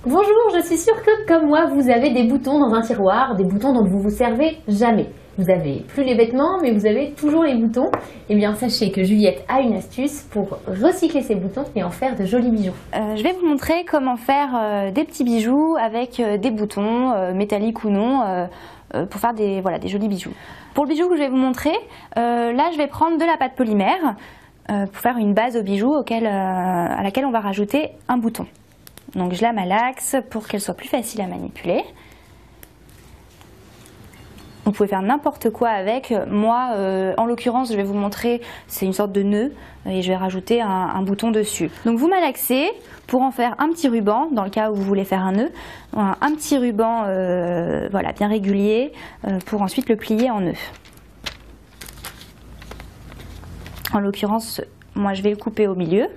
Bonjour, je suis sûre que comme moi, vous avez des boutons dans un tiroir, des boutons dont vous vous servez jamais. Vous avez plus les vêtements, mais vous avez toujours les boutons. Eh bien, sachez que Juliette a une astuce pour recycler ces boutons et en faire de jolis bijoux. Je vais vous montrer comment faire des petits bijoux avec des boutons, métalliques ou non, pour faire des jolis bijoux. Pour le bijou que je vais vous montrer, là je vais prendre de la pâte polymère pour faire une base au bijou à laquelle on va rajouter un bouton. Donc je la malaxe pour qu'elle soit plus facile à manipuler. Vous pouvez faire n'importe quoi avec. Moi, en l'occurrence, je vais vous montrer, c'est une sorte de nœud et je vais rajouter un bouton dessus. Donc vous malaxez pour en faire un petit ruban, dans le cas où vous voulez faire un nœud. Un petit ruban voilà, bien régulier pour ensuite le plier en nœud. En l'occurrence, moi je vais le couper au milieu.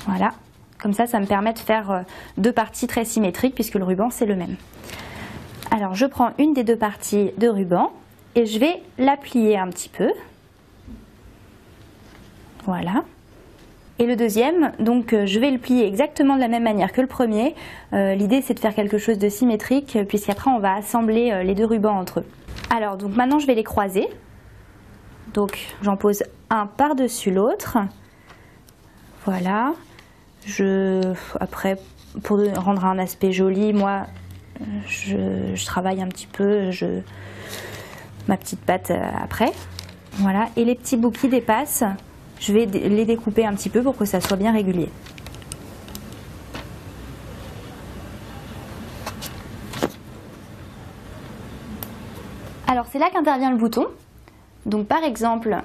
Voilà. Comme ça me permet de faire deux parties très symétriques puisque le ruban c'est le même. Alors je prends une des deux parties de ruban et je vais la plier un petit peu. Voilà. Et le deuxième, donc je vais le plier exactement de la même manière que le premier. L'idée c'est de faire quelque chose de symétrique puisqu'après on va assembler les deux rubans entre eux. Alors donc maintenant je vais les croiser. Donc j'en pose un par-dessus l'autre. Voilà. Après, pour rendre un aspect joli, moi, je travaille un petit peu ma petite pâte après. Voilà. Et les petits bouts qui dépassent, je vais les découper un petit peu pour que ça soit bien régulier. Alors c'est là qu'intervient le bouton. Donc par exemple,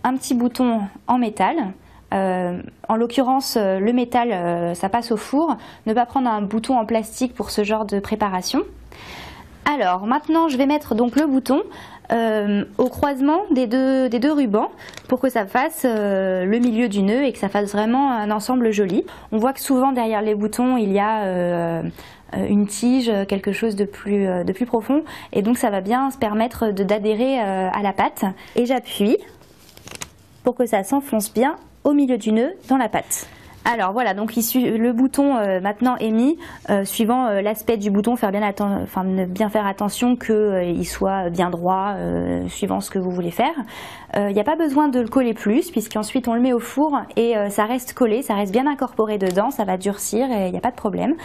un petit bouton en métal. En l'occurrence, le métal, ça passe au four. Ne pas prendre un bouton en plastique pour ce genre de préparation. Alors maintenant, je vais mettre donc le bouton au croisement des deux rubans pour que ça fasse le milieu du nœud et que ça fasse vraiment un ensemble joli. On voit que souvent derrière les boutons, il y a une tige, quelque chose de plus profond. Et donc ça va bien se permettre d'adhérer à la pâte. Et j'appuie pour que ça s'enfonce bien au milieu du nœud dans la pâte. Alors voilà, donc le bouton maintenant est mis, suivant l'aspect du bouton, bien faire attention qu'il soit bien droit, suivant ce que vous voulez faire. Il n'y a pas besoin de le coller plus, puisqu'ensuite on le met au four et ça reste collé, ça reste bien incorporé dedans, ça va durcir et il n'y a pas de problème.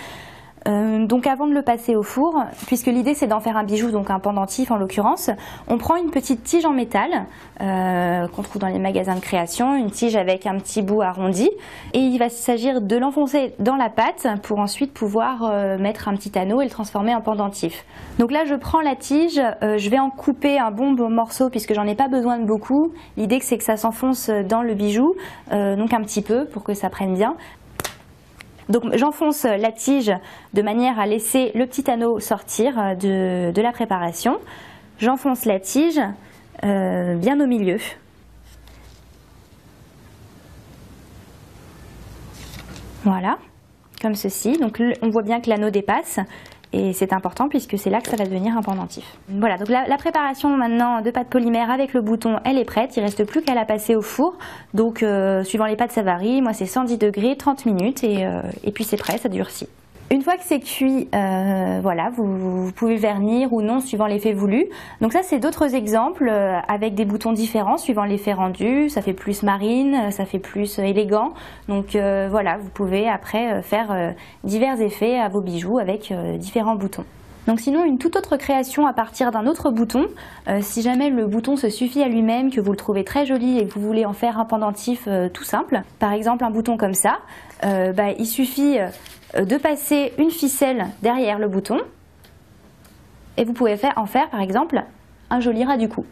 Donc avant de le passer au four, puisque l'idée c'est d'en faire un bijou, donc un pendentif en l'occurrence, on prend une petite tige en métal qu'on trouve dans les magasins de création, une tige avec un petit bout arrondi, et il va s'agir de l'enfoncer dans la pâte pour ensuite pouvoir mettre un petit anneau et le transformer en pendentif. Donc là je prends la tige, je vais en couper un bon morceau puisque j'en ai pas besoin de beaucoup. L'idée c'est que ça s'enfonce dans le bijou, donc un petit peu pour que ça prenne bien. Donc j'enfonce la tige de manière à laisser le petit anneau sortir de la préparation. J'enfonce la tige bien au milieu. Voilà, comme ceci. Donc on voit bien que l'anneau dépasse. Et c'est important puisque c'est là que ça va devenir un pendentif. Voilà, donc la préparation maintenant de pâte polymère avec le bouton, elle est prête. Il ne reste plus qu'à la passer au four. Donc suivant les pâtes, ça varie. Moi, c'est 110 degrés, 30 minutes et puis c'est prêt, ça durcit. Une fois que c'est cuit, voilà, vous pouvez vernir ou non suivant l'effet voulu. Donc ça, c'est d'autres exemples avec des boutons différents suivant l'effet rendu. Ça fait plus marine, ça fait plus élégant. Donc voilà, vous pouvez après faire divers effets à vos bijoux avec différents boutons. Donc sinon, une toute autre création à partir d'un autre bouton, si jamais le bouton se suffit à lui-même, que vous le trouvez très joli et que vous voulez en faire un pendentif tout simple, par exemple un bouton comme ça, il suffit de passer une ficelle derrière le bouton et vous pouvez en faire par exemple un joli ras du cou.